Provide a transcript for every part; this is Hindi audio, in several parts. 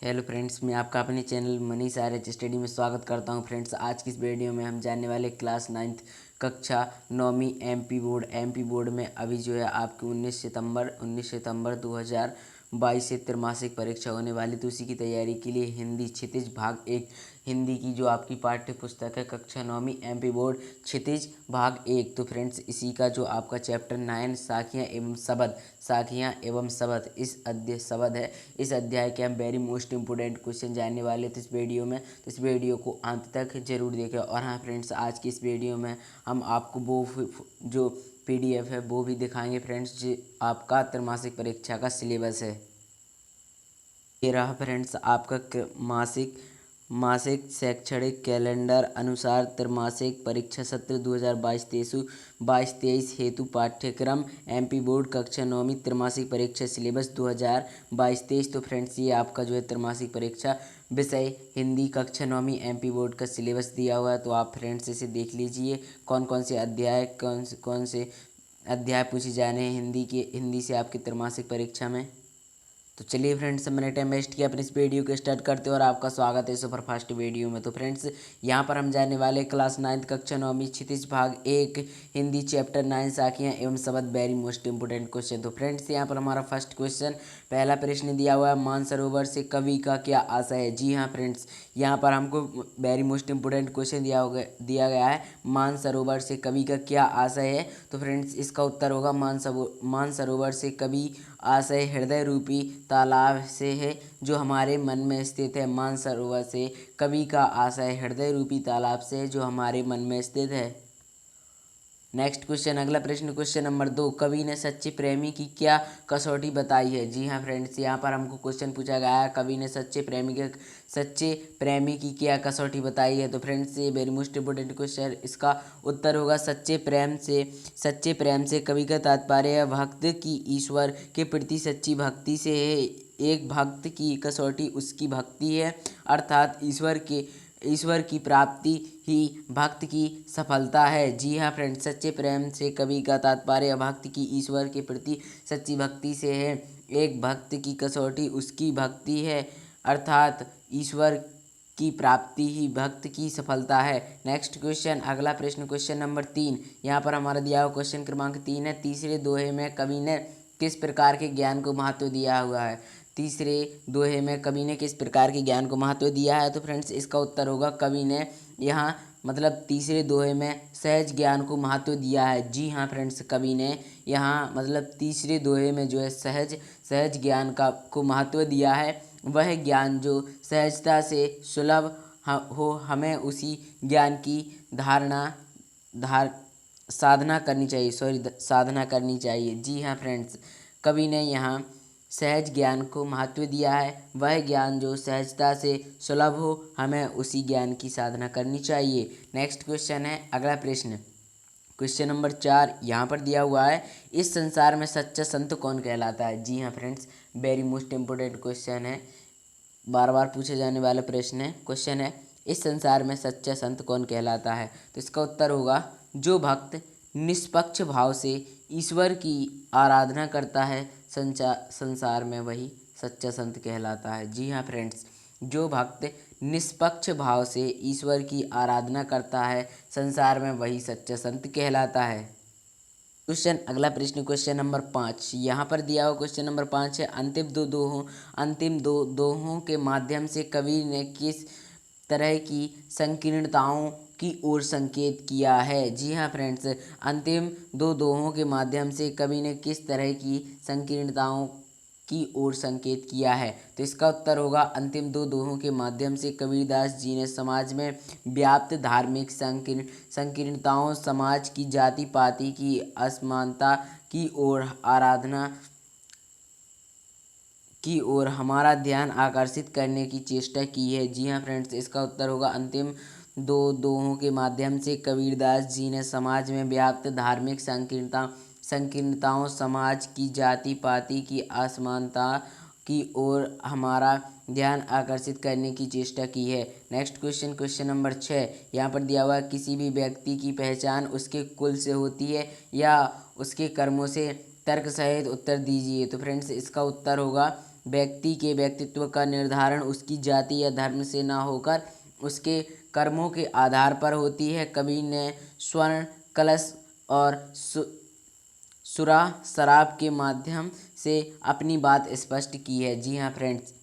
हेलो फ्रेंड्स, मैं आपका अपने चैनल मनीष आर्य स्टडी में स्वागत करता हूं। फ्रेंड्स, आज की इस वीडियो में हम जानने वाले क्लास 9th कक्षा 9वीं एमपी बोर्ड में अभी जो है आपकी 19 सितंबर 2022 से त्रैमासिक परीक्षा होने वाली। तो उसी की तैयारी के लिए हिंदी क्षितिज भाग 1 हिंदी की जो आपकी पाठ्य पुस्तक है कक्षा 9वीं एमपी बोर्ड क्षितिज भाग 1। तो फ्रेंड्स, इसी का जो आपका चैप्टर 9 साखियाँ एवं शब्द इस अध्याय के हम वेरी मोस्ट इंपोर्टेंट क्वेश्चन जानने वाले थे इस वीडियो में। तो इस वीडियो को अंत तक जरूर देखें। और हाँ फ्रेंड्स, आज की इस वीडियो में हम आपको वो जो पीडीएफ है वो भी दिखाएंगे फ्रेंड्स, जो आपका त्रैमासिक परीक्षा का सिलेबस है। ये रहा फ्रेंड्स आपका मासिक मासिक शैक्षणिक कैलेंडर अनुसार त्रैमासिक परीक्षा सत्र 2022-23 हेतु पाठ्यक्रम एमपी बोर्ड कक्षा 9वीं त्रैमासिक परीक्षा सिलेबस 2022-23। तो फ्रेंड्स, ये आपका जो है त्रैमासिक परीक्षा विषय हिंदी कक्षा 9वीं एमपी बोर्ड का सिलेबस दिया हुआ है। तो आप फ्रेंड्स इसे देख लीजिए, कौन कौन से अध्याय पूछे जाने हैं हिंदी से आपकी त्रैमासिक परीक्षा में। तो चलिए फ्रेंड्स, मैंने टाइम वेस्ट किया, अपनी इस वीडियो को स्टार्ट करते हैं और आपका स्वागत है सुपर फास्ट वीडियो में। तो फ्रेंड्स, यहाँ पर हम जानने वाले क्लास 9th कक्षा 9वीं क्षितिज भाग 1 हिंदी चैप्टर 9 साखियाँ एवं शब्द वेरी मोस्ट इंपोर्टेंट क्वेश्चन। तो फ्रेंड्स, यहाँ पर हमारा फर्स्ट क्वेश्चन पहला प्रश्न दिया हुआ है, मानसरोवर से कवि का क्या आशय है। जी हाँ फ्रेंड्स, यहाँ पर हमको वेरी मोस्ट इंपोर्टेंट क्वेश्चन दिया गया है, मानसरोवर से कवि का क्या आशय है। तो फ्रेंड्स, इसका उत्तर होगा मानसरोवर से कवि आशय हृदय रूपी तालाब से है, जो हमारे मन में स्थित है। मानसरोवर से कवि का आशय हृदय रूपी तालाब से है, जो हमारे मन में स्थित है। नेक्स्ट क्वेश्चन, अगला प्रश्न क्वेश्चन नंबर 2, कवि ने सच्चे प्रेमी की क्या कसौटी बताई है। जी हाँ फ्रेंड्स, यहाँ पर हमको क्वेश्चन पूछा गया है, कवि ने सच्चे प्रेमी की क्या कसौटी बताई है। तो फ्रेंड्स, ये वेरी मोस्ट इंपोर्टेंट क्वेश्चन, इसका उत्तर होगा सच्चे प्रेम से कवि का तात्पर्य भक्त की ईश्वर के प्रति सच्ची भक्ति से है। एक भक्त की कसौटी उसकी भक्ति है, अर्थात ईश्वर की प्राप्ति ही भक्त की सफलता है। जी हाँ फ्रेंड्स, सच्चे प्रेम से कवि का तात्पर्य भक्त की ईश्वर के प्रति सच्ची भक्ति से है। एक भक्त की कसौटी उसकी भक्ति है, अर्थात ईश्वर की प्राप्ति ही भक्त की सफलता है। नेक्स्ट क्वेश्चन, अगला प्रश्न क्वेश्चन नंबर 3, यहाँ पर हमारा दिया हुआ क्वेश्चन क्रमांक 3 है, तीसरे दोहे में कवि ने किस प्रकार के ज्ञान को महत्व दिया हुआ है। तीसरे दोहे में कवि ने किस प्रकार के ज्ञान को महत्व दिया है। तो फ्रेंड्स, इसका उत्तर होगा कवि ने यहाँ तीसरे दोहे में सहज ज्ञान को महत्व दिया है। जी हाँ फ्रेंड्स, कवि ने यहाँ तीसरे दोहे में जो है सहज ज्ञान को महत्व दिया है। वह ज्ञान जो सहजता से सुलभ हो, हमें उसी ज्ञान की साधना करनी चाहिए। जी हाँ फ्रेंड्स, कवि ने यहाँ सहज ज्ञान को महत्व दिया है। वह ज्ञान जो सहजता से सुलभ हो, हमें उसी ज्ञान की साधना करनी चाहिए। नेक्स्ट क्वेश्चन है, अगला प्रश्न क्वेश्चन नंबर 4, यहाँ पर दिया हुआ है, इस संसार में सच्चा संत कौन कहलाता है। जी हाँ friends, very most important question है, बार बार पूछे जाने वाला क्वेश्चन है, इस संसार में सच्चा संत कौन कहलाता है। तो इसका उत्तर होगा, जो भक्त निष्पक्ष भाव से ईश्वर की आराधना करता है, संसार में वही सच्चा संत कहलाता है। जी हाँ फ्रेंड्स, जो भक्त निष्पक्ष भाव से ईश्वर की आराधना करता है, संसार में वही सच्चा संत कहलाता है। अगला प्रश्न क्वेश्चन नंबर 5, यहाँ पर दिया हुआ क्वेश्चन नंबर 5 है, अंतिम दो दोहों के माध्यम से कवि ने किस तरह की संकीर्णताओं की ओर संकेत किया है। जी हाँ फ्रेंड्स, अंतिम दो दोहों के माध्यम से कवि ने किस तरह की संकीर्णताओं की ओर संकेत किया है। तो इसका उत्तर होगा, अंतिम दो दोहों के माध्यम से कबीरदास जी ने समाज में व्याप्त धार्मिक संकीर्णताओं, समाज की जाति पाति की असमानता की ओर हमारा ध्यान आकर्षित करने की चेष्टा की है। जी हाँ फ्रेंड्स, इसका उत्तर होगा, अंतिम दो दोहों के माध्यम से कबीरदास जी ने समाज में व्याप्त धार्मिक संकीर्णताओं, समाज की जाति पाति की असमानता की ओर हमारा ध्यान आकर्षित करने की चेष्टा की है। नेक्स्ट क्वेश्चन नंबर 6, यहाँ पर दिया हुआ, किसी भी व्यक्ति की पहचान उसके कुल से होती है या उसके कर्मों से। तर्क सहित उत्तर दीजिए। तो फ्रेंड्स, इसका उत्तर होगा, व्यक्ति के व्यक्तित्व का निर्धारण उसकी जाति या धर्म से ना होकर उसके कर्मों के आधार पर होती है। कबीर ने स्वर्ण कलश और सुरा शराब के माध्यम से अपनी बात स्पष्ट की है। जी हाँ फ्रेंड्स,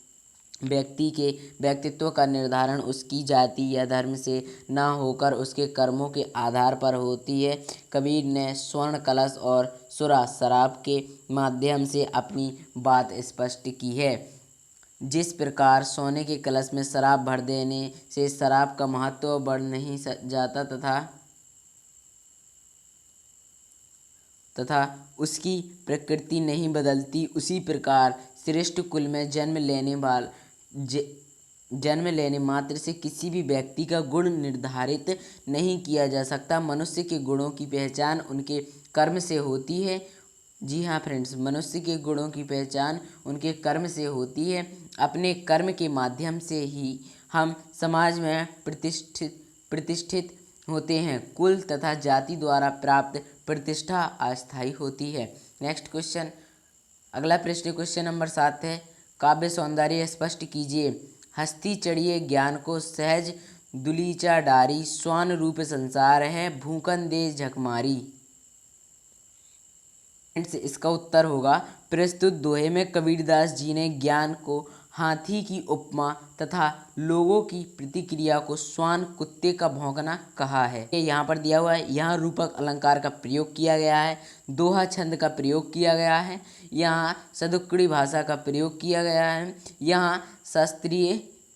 व्यक्ति के व्यक्तित्व का निर्धारण उसकी जाति या धर्म से ना होकर उसके कर्मों के आधार पर होती है। कबीर ने स्वर्ण कलश और सुरा शराब के माध्यम से अपनी बात स्पष्ट की है। जिस प्रकार सोने के कलश में शराब भर देने से शराब का महत्व बढ़ नहीं जाता तथा उसकी प्रकृति नहीं बदलती, उसी प्रकार श्रेष्ठ कुल में जन्म लेने मात्र से किसी भी व्यक्ति का गुण निर्धारित नहीं किया जा सकता। मनुष्य के गुणों की पहचान उनके कर्म से होती है। जी हाँ फ्रेंड्स, मनुष्य के गुणों की पहचान उनके कर्म से होती है। अपने कर्म के माध्यम से ही हम समाज में प्रतिष्ठित होते हैं। कुल तथा जाति द्वारा प्राप्त प्रतिष्ठा अस्थायी होती है। नेक्स्ट क्वेश्चन, अगला प्रश्न क्वेश्चन नंबर 7 है, काव्य सौंदर्य स्पष्ट कीजिए। हस्ती चढ़िए ज्ञान को सहज दुलीचा डारी, स्वान रूप संसार है भूखन दे झकमारी। इसका उत्तर होगा, प्रस्तुत दोहे में कबीरदास जी ने ज्ञान को हाथी की उपमा तथा लोगों की प्रतिक्रिया को श्वान कुत्ते का भौंकना कहा है। ये यहाँ पर दिया हुआ है। यहाँ रूपक अलंकार का प्रयोग किया गया है, दोहा छंद का प्रयोग किया गया है, यहाँ सदुक्कड़ी भाषा का प्रयोग किया गया है, यहाँ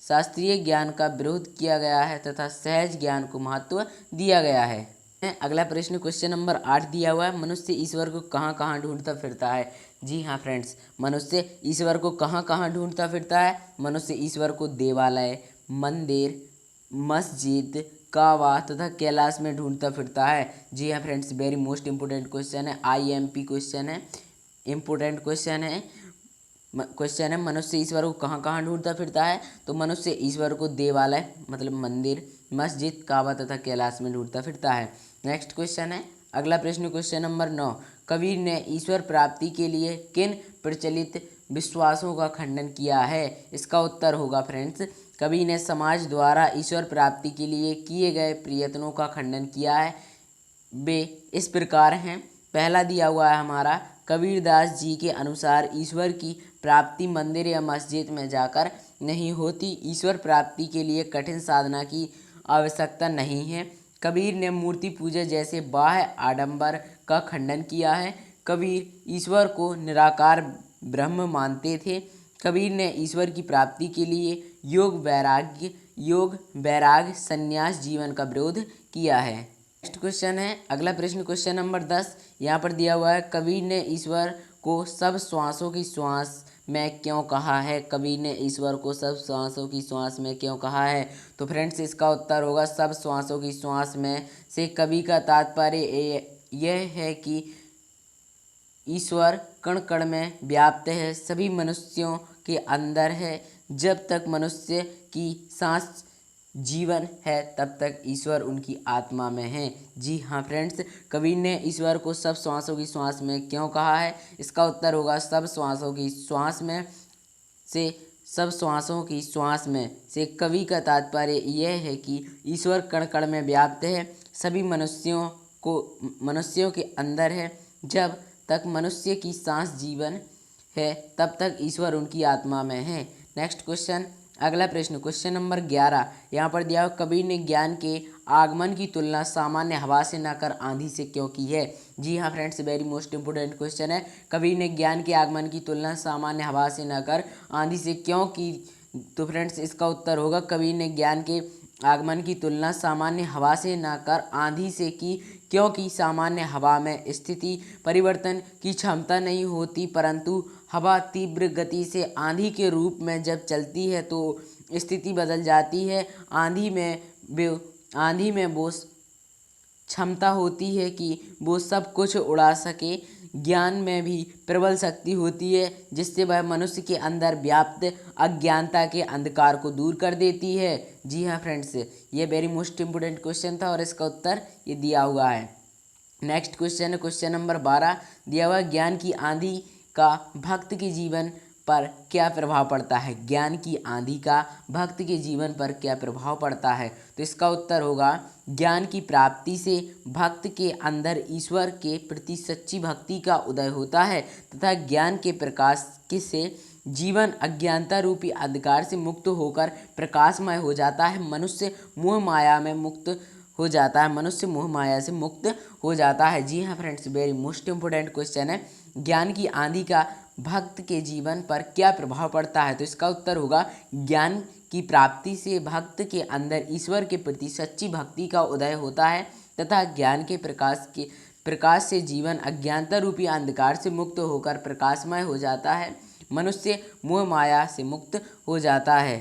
शास्त्रीय ज्ञान का विरोध किया गया है तथा सहज ज्ञान को महत्व दिया गया है। अगला प्रश्न क्वेश्चन नंबर 8 दिया हुआ है, मनुष्य ईश्वर को कहाँ कहाँ ढूंढता फिरता है। जी हाँ फ्रेंड्स, मनुष्य ईश्वर को कहाँ कहाँ ढूंढता फिरता है। मनुष्य ईश्वर को देवालय, मंदिर, मस्जिद, काबा तथा कैलाश में ढूंढता फिरता है। जी हाँ friends, very most important question है, IMP क्वेश्चन है, इम्पोर्टेंट क्वेश्चन है। मनुष्य ईश्वर को कहाँ कहाँ ढूंढता फिरता है, तो मनुष्य ईश्वर को देवालय मतलब मंदिर, मस्जिद, काबा तथा कैलाश में ढूंढता फिरता है। नेक्स्ट क्वेश्चन है, अगला प्रश्न क्वेश्चन नंबर 9, कबीर ने ईश्वर प्राप्ति के लिए किन प्रचलित विश्वासों का खंडन किया है। इसका उत्तर होगा फ्रेंड्स, कबीर ने समाज द्वारा ईश्वर प्राप्ति के लिए किए गए प्रयत्नों का खंडन किया है। वे इस प्रकार हैं। पहला दिया हुआ है हमारा, कबीरदास जी के अनुसार ईश्वर की प्राप्ति मंदिर या मस्जिद में जाकर नहीं होती। ईश्वर प्राप्ति के लिए कठिन साधना की आवश्यकता नहीं है। कबीर ने मूर्ति पूजा जैसे बाह्य आडंबर का खंडन किया है। कबीर ईश्वर को निराकार ब्रह्म मानते थे। कबीर ने ईश्वर की प्राप्ति के लिए योग वैराग्य संन्यास जीवन का विरोध किया है। नेक्स्ट क्वेश्चन है, अगला प्रश्न क्वेश्चन नंबर 10 यहाँ पर दिया हुआ है, कबीर ने ईश्वर को सब श्वासों की श्वास में क्यों कहा है। कबीर ने ईश्वर को सब श्वासों की श्वास में क्यों कहा है। तो फ्रेंड्स, इसका उत्तर होगा, सब श्वासों की श्वास में से कवि का तात्पर्य यह है कि ईश्वर कण कण में व्याप्त है, सभी मनुष्यों के अंदर है। जब तक मनुष्य की सांस जीवन है तब तक ईश्वर उनकी आत्मा में है। जी हाँ फ्रेंड्स, कबीर ने ईश्वर को सब श्वासों की श्वास में क्यों कहा है। इसका उत्तर होगा, सब श्वासों की श्वास में से कवि का तात्पर्य यह है कि ईश्वर कण कण में व्याप्त है, सभी मनुष्यों के अंदर है। जब तक मनुष्य की सांस जीवन है तब तक ईश्वर उनकी आत्मा में है। नेक्स्ट क्वेश्चन, अगला प्रश्न क्वेश्चन नंबर 11 यहाँ पर दिया, कबीर ने ज्ञान के आगमन की तुलना सामान्य हवा से न कर आंधी से क्यों की है। जी हाँ friends, very most important question है। कबीर ने ज्ञान के आगमन की तुलना सामान्य हवा से न कर आंधी से क्यों की। तो फ्रेंड्स, इसका उत्तर होगा, कबीर ने ज्ञान के आगमन की तुलना सामान्य हवा से न कर आंधी से की, क्योंकि सामान्य हवा में स्थिति परिवर्तन की क्षमता नहीं होती, परंतु हवा तीव्र गति से आंधी के रूप में जब चलती है तो स्थिति बदल जाती है। आंधी में वो क्षमता होती है कि वो सब कुछ उड़ा सके। ज्ञान में भी प्रबल शक्ति होती है जिससे वह मनुष्य के अंदर व्याप्त अज्ञानता के अंधकार को दूर कर देती है। जी हाँ फ्रेंड्स, ये वेरी मोस्ट इम्पोर्टेंट क्वेश्चन था और इसका उत्तर ये दिया हुआ है। नेक्स्ट क्वेश्चन है क्वेश्चन नंबर 12 दिया हुआ, ज्ञान की आंधी का भक्त के जीवन पर क्या प्रभाव पड़ता है? ज्ञान की आंधी का भक्त के जीवन पर क्या प्रभाव पड़ता है? तो इसका उत्तर होगा ज्ञान की प्राप्ति से भक्त के अंदर ईश्वर के प्रति सच्ची भक्ति का उदय होता है तथा ज्ञान के प्रकाश से जीवन अज्ञानता रूपी अंधकार से मुक्त होकर प्रकाशमय हो जाता है। मनुष्य मोह माया में मुक्त हो जाता है, मनुष्य मोह माया से मुक्त हो जाता है। जी हाँ friends, very most important question है, ज्ञान की आंधी का भक्त के जीवन पर क्या प्रभाव पड़ता है? तो इसका उत्तर होगा ज्ञान की प्राप्ति से भक्त के अंदर ईश्वर के प्रति सच्ची भक्ति का उदय होता है तथा ज्ञान के प्रकाश से जीवन अज्ञानता रूपी अंधकार से मुक्त होकर प्रकाशमय हो जाता है, मनुष्य मोह माया से मुक्त हो जाता है।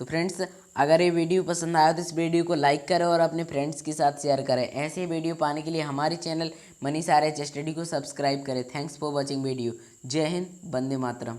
तो फ्रेंड्स, अगर ये वीडियो पसंद आया तो इस वीडियो को लाइक करें और अपने फ्रेंड्स के साथ शेयर करें। ऐसे वीडियो पाने के लिए हमारे चैनल मनीष आर्य स्टडी को सब्सक्राइब करें। Thanks for watching video. जय हिंद, वंदे मातरम।